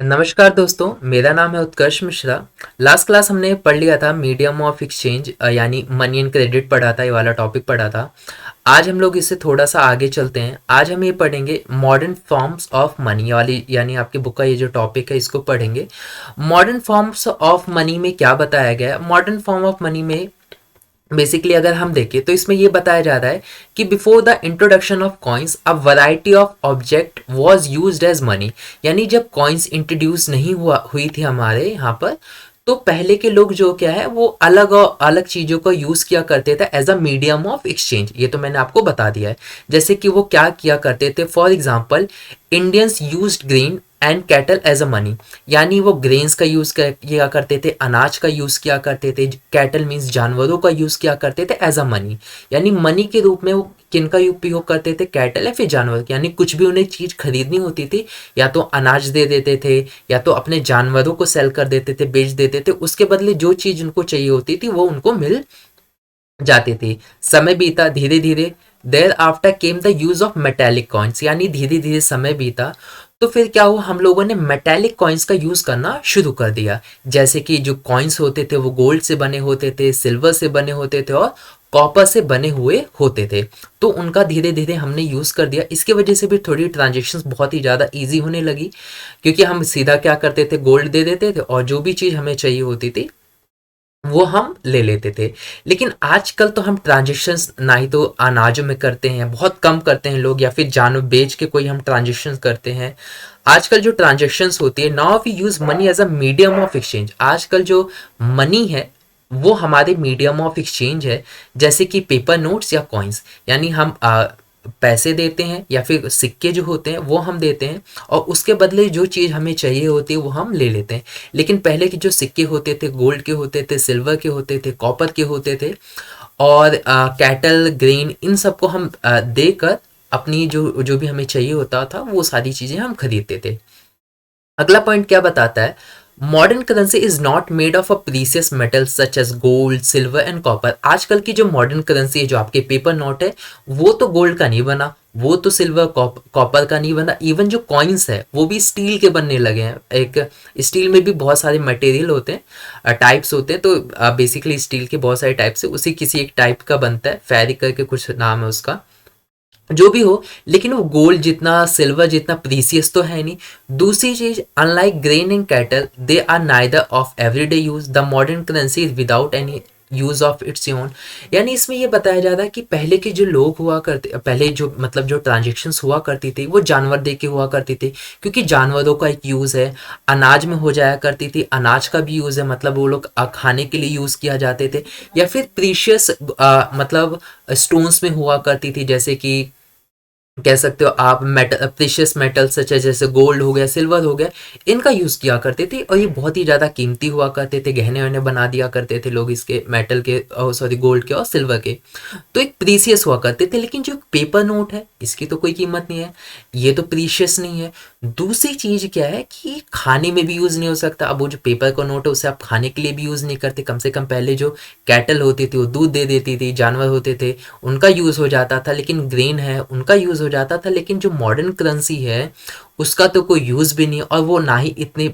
नमस्कार दोस्तों, मेरा नाम है उत्कर्ष मिश्रा। लास्ट क्लास हमने पढ़ लिया था मीडियम ऑफ एक्सचेंज यानी मनी एंड क्रेडिट पढ़ा था, ये वाला टॉपिक पढ़ा था। आज हम लोग इससे थोड़ा सा आगे चलते हैं। आज हम ये पढ़ेंगे मॉडर्न फॉर्म्स ऑफ मनी वाली, यानी आपकी बुक का ये जो टॉपिक है इसको पढ़ेंगे। मॉडर्न फॉर्म्स ऑफ मनी में क्या बताया गया है? मॉडर्न फॉर्म ऑफ मनी में बेसिकली अगर हम देखें तो इसमें ये बताया जा रहा है कि before the introduction of coins a variety of object was used as money. यानी जब कॉइन्स इंट्रोड्यूस नहीं हुई थी हमारे यहाँ पर, तो पहले के लोग जो क्या है वो अलग और अलग चीज़ों का यूज़ किया करते थे as a medium of exchange. ये तो मैंने आपको बता दिया है। जैसे कि वो क्या किया करते थे, for example Indians used grain and cattle as a money. यानी वो ग्रेन्स का यूज़ किया करते थे, अनाज का यूज़ किया करते थे, कैटल मीन्स जानवरों का यूज़ किया करते थे एज अ मनी। यानी मनी के रूप में वो किनका उपयोग करते थे? कैटल या फिर जानवर। यानी कुछ भी उन्हें चीज़ खरीदनी होती थी, या तो अनाज दे देते थे या तो अपने जानवरों को सेल कर देते थे, बेच देते थे। उसके बदले जो चीज़ उनको चाहिए होती थी वो उनको मिल जाती थी। समय बीता, धीरे धीरे there after came the use of metallic coins. यानी धीरे धीरे समय बीता तो फिर क्या हुआ, हम लोगों ने मेटेलिक कॉइन्स का यूज करना शुरू कर दिया। जैसे कि जो कॉइन्स होते थे वो गोल्ड से बने होते थे, सिल्वर से बने होते थे और कॉपर से बने हुए होते थे। तो उनका धीरे धीरे हमने यूज कर दिया। इसकी वजह से भी थोड़ी ट्रांजेक्शन्स बहुत ही ज़्यादा ईजी होने लगी, क्योंकि हम सीधा क्या करते थे, गोल्ड दे देते थे और जो भी चीज़ हमें चाहिए होती थी वो हम ले लेते थे। लेकिन आजकल तो हम ट्रांजेक्शन्स ना ही तो अनाजों में करते हैं, बहुत कम करते हैं लोग, या फिर जानवर बेच के कोई हम ट्रांजेक्शन्स करते हैं। आजकल जो ट्रांजेक्शन्स होती है, now we use money as a medium of exchange. आजकल जो मनी है वो हमारे मीडियम ऑफ एक्सचेंज है, जैसे कि पेपर नोट्स या कॉइन्स। यानी हम पैसे देते हैं या फिर सिक्के जो होते हैं वो हम देते हैं, और उसके बदले जो चीज़ हमें चाहिए होती है वो हम ले लेते हैं। लेकिन पहले के जो सिक्के होते थे, गोल्ड के होते थे, सिल्वर के होते थे, कॉपर के होते थे, और कैटल, ग्रेन, इन सबको हम देकर अपनी जो जो भी हमें चाहिए होता था वो सारी चीज़ें हम खरीदते थे। अगला पॉइंट क्या बताता है? Modern currency is not made of a precious metal such as gold, silver and copper. आजकल की जो मॉडर्न करेंसी है, जो आपके पेपर नोट है, वो तो गोल्ड का नहीं बना, वो तो सिल्वर कॉपर का नहीं बना। इवन जो कॉइन्स है वो भी स्टील के बनने लगे हैं। एक स्टील में भी बहुत सारे मटेरियल होते हैं, टाइप्स होते हैं। तो बेसिकली स्टील के बहुत सारे टाइप्स है, उसी किसी एक टाइप का बनता है, फेरिक करके कुछ नाम है उसका, जो भी हो। लेकिन वो गोल्ड जितना, सिल्वर जितना प्रीसियस तो है नहीं। दूसरी चीज, unlike grain and cattle, they are neither of everyday use. The modern currency is without any use of its own. यानी इसमें ये बताया जा रहा है कि पहले के जो लोग हुआ करते, पहले जो मतलब जो ट्रांजेक्शन्स हुआ करती थी वो जानवर दे के हुआ करती थी, क्योंकि जानवरों का एक यूज़ है। अनाज में हो जाया करती थी, अनाज का भी यूज़ है, मतलब वो लोग खाने के लिए यूज़ किया जाते थे। या फिर प्रीशियस मतलब स्टोन्स में हुआ करती थी, जैसे कि कह सकते हो आप मेटल, प्रीशियस मेटल सच है, जैसे गोल्ड हो गया, सिल्वर हो गया, इनका यूज़ किया करते थे। और ये बहुत ही ज़्यादा कीमती हुआ करते थे, गहने वहने बना दिया करते थे लोग इसके, मेटल के, सॉरी गोल्ड के और सिल्वर के। तो एक प्रीसियस हुआ करते थे। लेकिन जो पेपर नोट है इसकी तो कोई कीमत नहीं है, ये तो प्रीशियस नहीं है। दूसरी चीज़ क्या है कि खाने में भी यूज़ नहीं हो सकता। अब वो जो पेपर का नोट है उसे आप खाने के लिए भी यूज़ नहीं करते। कम से कम पहले जो कैटल होती थी वो दूध दे देती थी, जानवर होते थे उनका यूज़ हो जाता था, लेकिन ग्रेन है उनका यूज़ हो जाता था। लेकिन जो मॉडर्न करेंसी है उसका तो कोई यूज़ भी नहीं, और वो ना ही इतने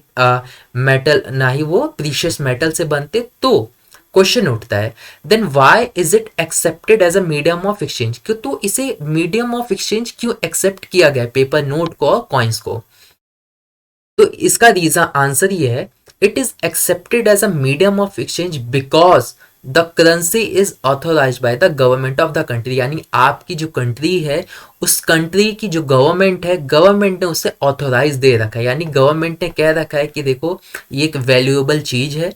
मेटल, ना ही वो प्रीशियस मेटल से बनते। तो क्वेश्चन उठता है, then why is it accepted as a medium of exchange? क्यों तो इसे मीडियम ऑफ एक्सचेंज क्यों एक्सेप्ट किया गया पेपर नोट को और कॉइन्स को? तो इसका रीजन आंसर ये है, it is accepted as a medium of exchange because the currency is authorise by the government of the country. यानी आपकी जो कंट्री है उस कंट्री की जो गवर्नमेंट है, गवर्नमेंट ने उसे ऑथोराइज दे रखा है। यानी गवर्नमेंट ने कह रखा है कि देखो ये एक वैल्यूएबल चीज है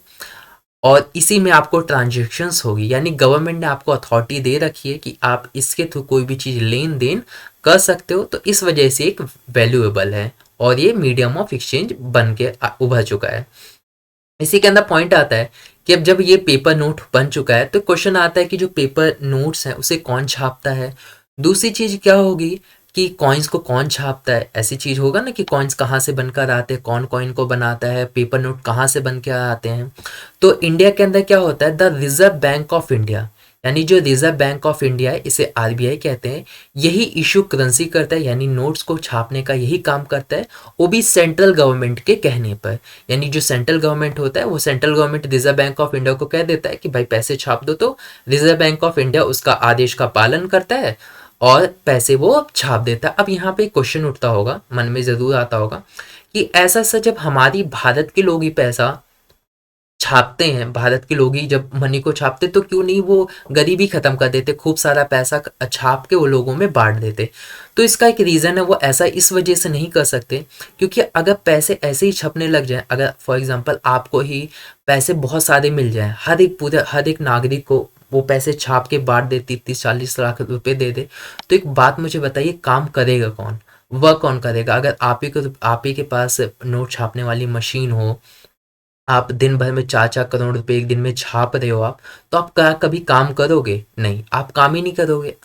और इसी में आपको ट्रांजेक्शन्स होगी। यानी गवर्नमेंट ने आपको अथॉरिटी दे रखी है कि आप इसके थ्रू कोई भी चीज़ लेन देन कर सकते हो। तो इस वजह से एक वैल्यूएबल है और ये मीडियम ऑफ एक्सचेंज बन के उभर चुका है। इसी के अंदर पॉइंट आता है कि अब जब ये पेपर नोट बन चुका है तो क्वेश्चन आता है कि जो पेपर नोट्स हैं उसे कौन छापता है। दूसरी चीज क्या होगी कि कॉइन्स को कौन छापता है। ऐसी चीज होगा ना कि कॉइन्स कहाँ से बनकर आते हैं, कौन कॉइन को बनाता है, पेपर नोट कहाँ से बन के आते हैं। तो इंडिया के अंदर क्या होता है, the reserve bank of India, यानी जो रिजर्व बैंक ऑफ इंडिया है, इसे आरबीआई कहते हैं, यही इशू करेंसी करता है, यानी नोट्स को छापने का यही काम करता है, वो भी सेंट्रल गवर्नमेंट के कहने पर। यानी जो सेंट्रल गवर्नमेंट होता है, वो central government reserve bank of India को कह देता है कि भाई पैसे छाप दो, तो रिजर्व बैंक ऑफ इंडिया उसका आदेश का पालन करता है और पैसे वो छाप देता है। अब यहाँ पे क्वेश्चन उठता होगा, मन में जरूर आता होगा कि ऐसा सच जब हमारी भारत के लोग ही पैसा छापते हैं, भारत के लोग ही जब मनी को छापते, तो क्यों नहीं वो गरीबी खत्म कर देते, खूब सारा पैसा छाप के वो लोगों में बांट देते। तो इसका एक रीज़न है, वो ऐसा इस वजह से नहीं कर सकते क्योंकि अगर पैसे ऐसे ही छपने लग जाए, अगर फॉर एग्जांपल आपको ही पैसे बहुत सारे मिल जाए, हर एक नागरिक को वो पैसे छाप के बांट दे, 30-40 लाख रुपए दे दे, तो एक बात मुझे बताइए, काम करेगा कौन, वह कौन करेगा? अगर आप ही के पास नोट छापने वाली मशीन हो, आप दिन भर में 4-4 करोड़ रुपए एक दिन में छाप रहे हो आप, तो आप कभी काम करोगे? नहीं, आप काम ही नहीं करोगे।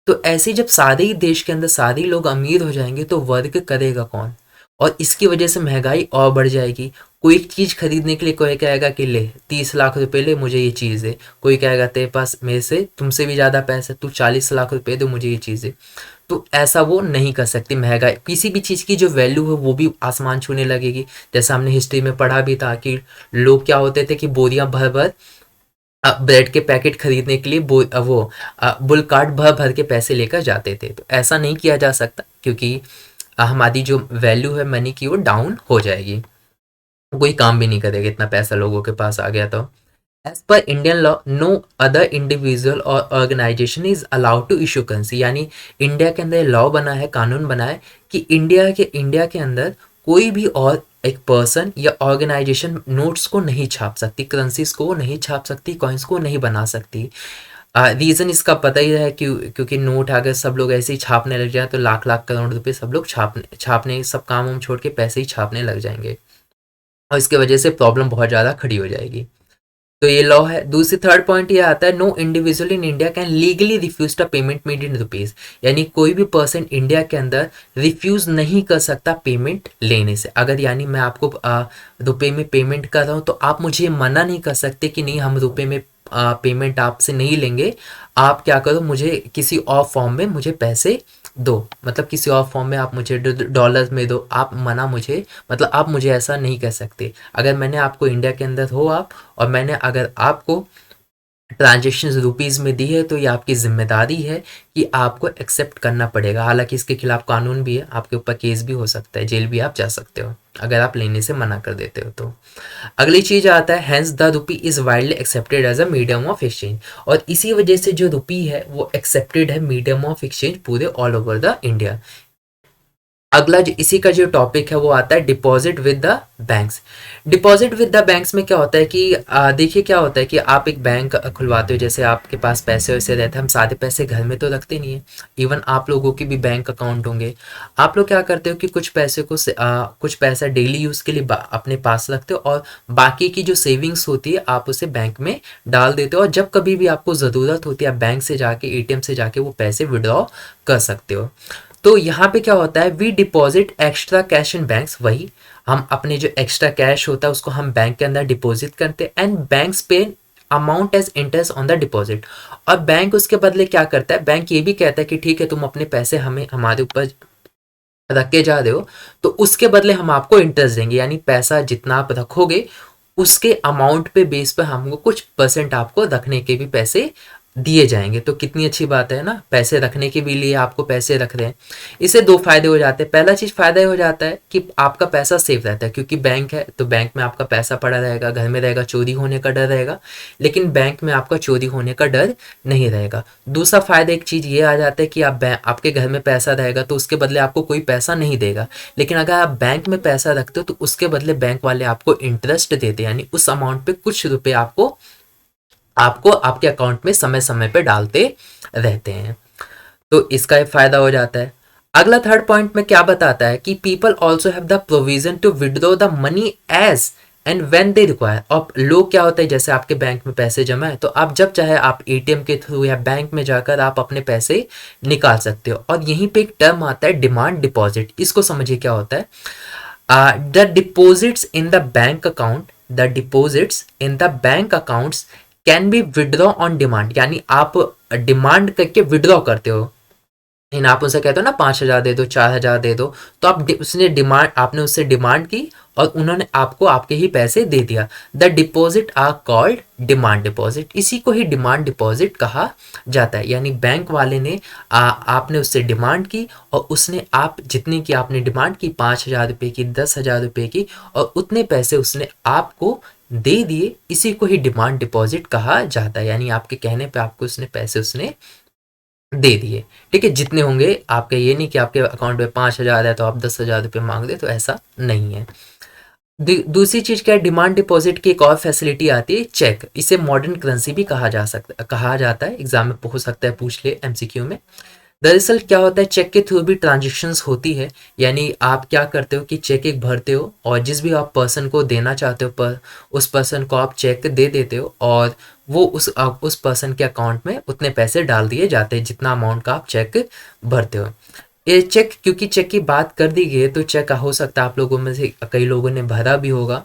तो ऐसे जब सारे ही देश के अंदर सारे ही लोग अमीर हो जाएंगे, तो वर्क करेगा कौन? और इसकी वजह से महंगाई और बढ़ जाएगी। कोई एक चीज़ खरीदने के लिए कोई कहेगा कि ले 30 लाख रुपए ले, मुझे ये चीज़ दे। कोई कहेगा तेरे पास मेरे से तुमसे भी ज़्यादा पैसा, तू 40 लाख रुपए दे, मुझे ये चीज़ दे। तो ऐसा वो नहीं कर सकती। महंगाई, किसी भी चीज़ की जो वैल्यू है वो भी आसमान छूने लगेगी। जैसा हमने हिस्ट्री में पढ़ा भी था कि लोग क्या होते थे कि बोरियां भर भर ब्रेड के पैकेट खरीदने के लिए बुल कार्ट भर भर के पैसे लेकर जाते थे। तो ऐसा नहीं किया जा सकता क्योंकि हमारी जो वैल्यू है मनी की वो डाउन हो जाएगी, कोई काम भी नहीं करेगा इतना पैसा लोगों के पास आ गया तो। As per Indian law, no other individual और organization is allowed to issue currency. यानी इंडिया के अंदर लॉ बना है, कानून बना है कि इंडिया के अंदर कोई भी और एक पर्सन या ऑर्गेनाइजेशन नोट्स को नहीं छाप सकती, करेंसीज को नहीं छाप सकती, कॉइन्स को नहीं बना सकती। रीज़न इसका पता ही है क्योंकि नोट अगर सब लोग ऐसे ही छापने लग जाए तो लाख लाख करोड़ रुपए सब लोग छापने सब काम वाम छोड़ के पैसे ही छापने लग जाएंगे और इसके वजह से प्रॉब्लम बहुत ज़्यादा खड़ी हो जाएगी। तो ये लॉ है। दूसरी थर्ड पॉइंट ये आता है, no individual in India can legally refuse the payment made in rupees. यानी कोई भी पर्सन इंडिया के अंदर रिफ्यूज नहीं कर सकता पेमेंट लेने से। अगर यानी मैं आपको रुपए में पेमेंट कर रहा हूँ तो आप मुझे मना नहीं कर सकते कि नहीं हम रुपए में पेमेंट आपसे नहीं लेंगे, आप क्या करो मुझे किसी और फॉर्म में मुझे पैसे दो, मतलब किसी और फॉर्म में आप मुझे डॉलर्स में दो, आप मना मुझे, मतलब आप मुझे ऐसा नहीं कह सकते। अगर मैंने आपको इंडिया के अंदर हो आप और मैंने अगर आपको ट्रांजेक्शन रुपीज़ में दी है तो ये आपकी जिम्मेदारी है कि आपको एक्सेप्ट करना पड़ेगा। हालांकि इसके खिलाफ कानून भी है, आपके ऊपर केस भी हो सकता है, जेल भी आप जा सकते हो अगर आप लेने से मना कर देते हो तो। अगली चीज़ आता है, hence the rupee is widely accepted as a medium of exchange. और इसी वजह से जो रुपी है वो एक्सेप्टेड है मीडियम ऑफ एक्सचेंज पूरे ऑल ओवर द इंडिया। अगला जो इसी का जो टॉपिक है वो आता है deposit with the banks. Deposit with the banks में क्या होता है कि देखिए क्या होता है कि आप एक बैंक खुलवाते हो, जैसे आपके पास पैसे वैसे रहते हैं, हम सारे पैसे घर में तो रखते नहीं है, इवन आप लोगों के भी बैंक अकाउंट होंगे। आप लोग क्या करते हो कि कुछ पैसे को कुछ पैसा डेली यूज़ के लिए अपने पास रखते हो और बाकी की जो सेविंग्स होती है आप उसे बैंक में डाल देते हो, और जब कभी भी आपको ज़रूरत होती है आप बैंक से जाके एटीएम से जाके वो पैसे विड्रॉ कर सकते हो। तो यहाँ पे क्या होता है, we deposit extra cash in banks. वही हम अपने जो एक्स्ट्रा कैश होता है उसको हम बैंक के अंदर डिपॉजिट करते हैं, and banks pay amount as interest on the deposit. और बैंक उसके बदले क्या करता है, बैंक ये भी कहता है कि ठीक है तुम अपने पैसे हमें हमारे ऊपर रख के जा रहे हो तो उसके बदले हम आपको इंटरेस्ट देंगे, यानी पैसा जितना आप रखोगे उसके अमाउंट पे बेस पे हमको कुछ परसेंट आपको रखने के भी पैसे दिए जाएंगे। तो कितनी अच्छी बात है ना, पैसे रखने के भी लिए आपको पैसे रख रहे हैं। इससे दो फायदे हो जाते हैं। पहला चीज फायदा हो जाता है कि आपका पैसा सेफ रहता है, क्योंकि बैंक है तो बैंक में आपका पैसा पड़ा रहेगा, घर में रहेगा, चोरी होने का डर रहेगा, लेकिन बैंक में आपका चोरी होने का डर नहीं रहेगा। दूसरा फायदा एक चीज ये आ जाता है कि आपके घर में पैसा रहेगा तो उसके बदले आपको कोई पैसा नहीं देगा, लेकिन अगर आप बैंक में पैसा रखते हो तो उसके बदले बैंक वाले आपको इंटरेस्ट देते हैं, यानी उस अमाउंट पे कुछ रुपए आपको आपके अकाउंट में समय समय पे डालते रहते हैं। तो इसका एक फायदा हो जाता है। अगला थर्ड पॉइंट में क्या बताता है कि people also have the provision to withdraw the money as and when they require. अब लोग क्या होता है, जैसे आपके बैंक में पैसे जमा है तो आप जब चाहे आप एटीएम के थ्रू या बैंक में जाकर आप अपने पैसे निकाल सकते हो। और यहीं पे एक टर्म आता है डिमांड डिपॉजिट, इसको समझिए क्या होता है। The deposits in the bank account, the deposits in the bank accounts can be withdraw on demand, यानी आप डिमांड करके विड्रॉ करते हो। लेकिन आप उनसे कहते हो ना 5,000 दे दो, 4,000 दे दो, तो आपने उससे डिमांड की और उन्होंने आपको आपके ही पैसे दे दिया। The deposit are called demand deposit, इसी को ही डिमांड डिपॉजिट कहा जाता है। यानी बैंक वाले ने आपने उससे डिमांड की और उसने आप जितनी की आपने डिमांड की, 5,000 रुपये की, 10,000 रुपये की, और उतने पैसे उसने आपको दे दिए, इसी को ही डिमांड डिपॉजिट कहा जाता है। यानी आपके कहने पे आपको उसने पैसे उसने दे दिए। ठीक है, जितने होंगे आपके, ये नहीं कि आपके अकाउंट में 5,000 है तो आप 10,000 रुपये मांग दे, तो ऐसा नहीं है। दूसरी चीज क्या है, डिमांड डिपॉजिट की एक और फैसिलिटी आती है, चेक। इसे मॉडर्न करेंसी भी कहा जाता है। एग्जाम में हो सकता है पूछ ले एमसीक्यू में। दरअसल क्या होता है, चेक के थ्रू भी ट्रांजेक्शन्स होती है। यानी आप क्या करते हो कि चेक एक भरते हो और जिस भी आप पर्सन को देना चाहते हो उस पर्सन को आप चेक दे देते हो और वो उस पर्सन के अकाउंट में उतने पैसे डाल दिए जाते हैं जितना अमाउंट का आप चेक भरते हो। ये चेक, क्योंकि चेक की बात कर दी गई है तो चेक हो सकता है आप लोगों में से कई लोगों ने भरा भी होगा।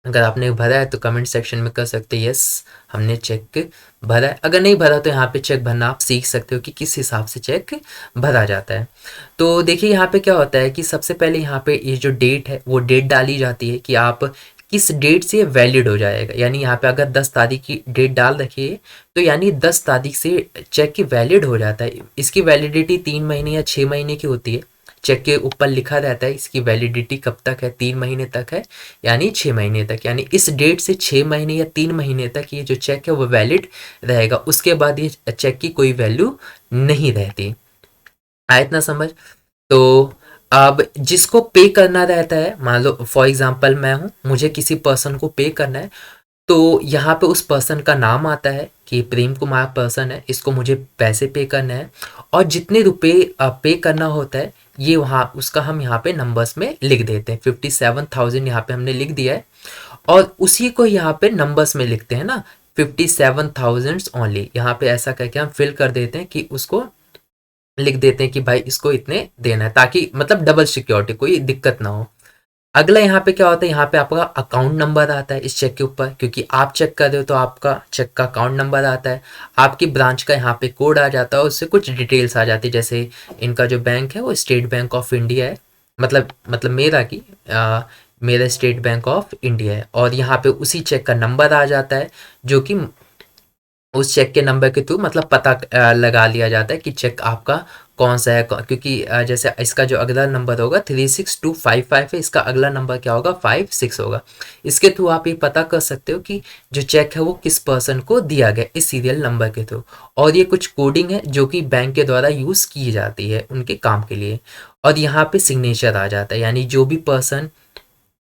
अगर आपने भरा है तो कमेंट सेक्शन में कर सकते हैं यस हमने चेक भरा है। अगर नहीं भरा तो यहाँ पे चेक भरना आप सीख सकते हो कि किस हिसाब से चेक भरा जाता है। तो देखिए यहाँ पे क्या होता है कि सबसे पहले यहाँ पे ये जो डेट है वो डेट डाली जाती है कि आप किस डेट से वैलिड हो जाएगा। यानी यहाँ पे अगर 10 तारीख की डेट डाल रखी है तो यानी 10 तारीख से चेक की वैलिड हो जाता है। इसकी वैलिडिटी 3 महीने या 6 महीने की होती है। चेक के ऊपर लिखा रहता है इसकी वैलिडिटी कब तक है, 3 महीने तक है यानी 6 महीने तक। यानी इस डेट से 6 महीने या 3 महीने तक ये जो चेक है वो वैलिड रहेगा। उसके बाद ये चेक की कोई वैल्यू नहीं रहती। आया इतना समझ? तो अब जिसको पे करना रहता है, मान लो फॉर एग्जांपल मैं हूँ, मुझे किसी पर्सन को पे करना है, तो यहाँ पे उस पर्सन का नाम आता है कि प्रेम कुमार पर्सन है, इसको मुझे पैसे पे करना है और जितने रुपए पे करना होता है ये वहाँ उसका हम यहाँ पे नंबर्स में लिख देते हैं। 57,000 यहाँ पे हमने लिख दिया है और उसी को यहाँ पे नंबर्स में लिखते हैं ना, 57,000 ओनली। यहाँ पे ऐसा करके हम फिल कर देते हैं कि उसको लिख देते हैं कि भाई इसको इतने देना है, ताकि मतलब डबल सिक्योरिटी, कोई दिक्कत ना हो। अगला यहाँ पे क्या होता है, यहाँ पे आपका अकाउंट नंबर आता है इस चेक के ऊपर, क्योंकि आप चेक कर रहे हो तो आपका चेक का अकाउंट नंबर आता है। आपकी ब्रांच का यहाँ पे कोड आ जाता है, उससे कुछ डिटेल्स आ जाती है। जैसे इनका जो बैंक है वो स्टेट बैंक ऑफ इंडिया है, मतलब मेरा स्टेट बैंक ऑफ इंडिया है। और यहाँ पे उसी चेक का नंबर आ जाता है, जो कि उस चेक के नंबर के थ्रू मतलब पता लगा लिया जाता है कि चेक आपका कौन सा है। क्योंकि जैसे इसका जो अगला नंबर होगा 36255 है, इसका अगला नंबर क्या होगा 56 होगा। इसके थ्रू आप ये पता कर सकते हो कि जो चेक है वो किस पर्सन को दिया गया इस सीरियल नंबर के थ्रू। और ये कुछ कोडिंग है जो कि बैंक के द्वारा यूज़ की जाती है उनके काम के लिए। और यहाँ पे सिग्नेचर आ जाता है, यानी जो भी पर्सन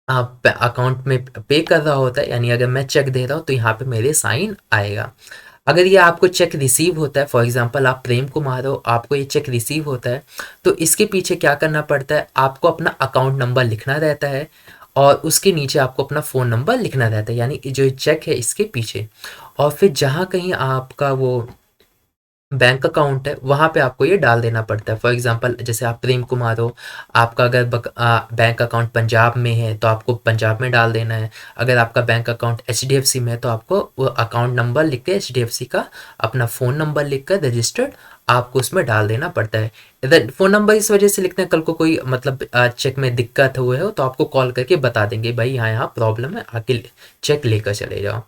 आप अकाउंट में पे कर रहा होता है, यानी अगर मैं चेक दे रहा हूँ तो यहाँ पे मेरे साइन आएगा। अगर ये आपको चेक रिसीव होता है, फॉर एग्जांपल आप प्रेम कुमार हो, आपको ये चेक रिसीव होता है, तो इसके पीछे क्या करना पड़ता है, आपको अपना अकाउंट नंबर लिखना रहता है और उसके नीचे आपको अपना फ़ोन नंबर लिखना रहता है, यानी जो चेक है इसके पीछे। और फिर जहाँ कहीं आपका वो बैंक अकाउंट है वहाँ पे आपको ये डाल देना पड़ता है। फॉर एग्जांपल जैसे आप प्रेम कुमार हो, आपका अगर बैंक अकाउंट पंजाब में है तो आपको पंजाब में डाल देना है। अगर आपका बैंक अकाउंट एचडीएफसी में है तो आपको वो अकाउंट नंबर लिख के एचडीएफसी का अपना फ़ोन नंबर लिख कर रजिस्टर्ड आपको उसमें डाल देना पड़ता है। इधर फ़ोन नंबर इस वजह से लिखते हैं, कल को कोई मतलब चेक में दिक्कत हुए हो तो आपको कॉल करके बता देंगे भाई यहाँ यहाँ प्रॉब्लम है, आके चेक लेकर चले जाओ।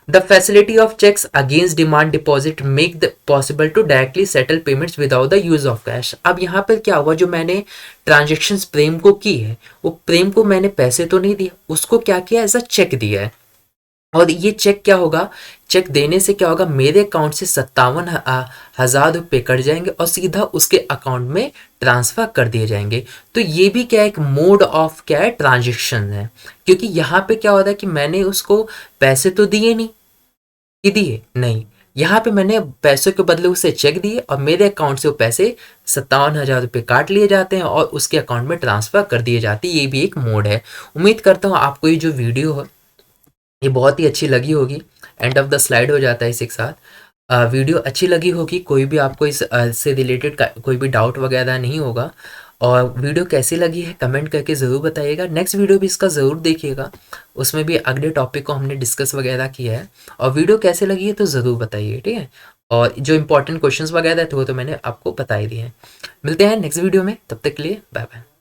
The facility of checks against demand deposit make the possible to directly settle payments without the use of cash। अब यहाँ पर क्या हुआ, जो मैंने ट्रांजेक्शन्स प्रेम को की है वो प्रेम को मैंने पैसे तो नहीं दिए, उसको क्या किया ऐसा चेक दिया है। और ये चेक क्या होगा, चेक देने से क्या होगा, मेरे अकाउंट से 57,000 रुपये कट जाएंगे और सीधा उसके अकाउंट में ट्रांसफर कर दिए जाएंगे। तो ये भी क्या एक मोड ऑफ क्या है ट्रांजेक्शन है, क्योंकि यहाँ पे क्या होता है कि मैंने उसको पैसे तो दिए नहीं, कि दिए नहीं, यहाँ पे मैंने पैसों के बदले उसे चेक दिए और मेरे अकाउंट से वो पैसे 57,000 रुपये काट लिए जाते हैं और उसके अकाउंट में ट्रांसफर कर दिए जाते हैं। ये भी एक मोड है। उम्मीद करता हूँ आपको ये जो वीडियो है ये बहुत ही अच्छी लगी होगी। एंड ऑफ द स्लाइड हो जाता है इसी के साथ। वीडियो अच्छी लगी होगी, कोई भी आपको इस से रिलेटेड कोई भी डाउट वगैरह नहीं होगा। और वीडियो कैसी लगी है कमेंट करके ज़रूर बताइएगा। नेक्स्ट वीडियो भी इसका ज़रूर देखिएगा, उसमें भी अगले टॉपिक को हमने डिस्कस वगैरह किया है। और वीडियो कैसे लगी है तो ज़रूर बताइए, ठीक है। और जो इंपॉर्टेंट क्वेश्चंस वगैरह थे वो तो मैंने आपको बता ही दिए हैं। मिलते हैं नेक्स्ट वीडियो में, तब तक के लिए बाय बाय।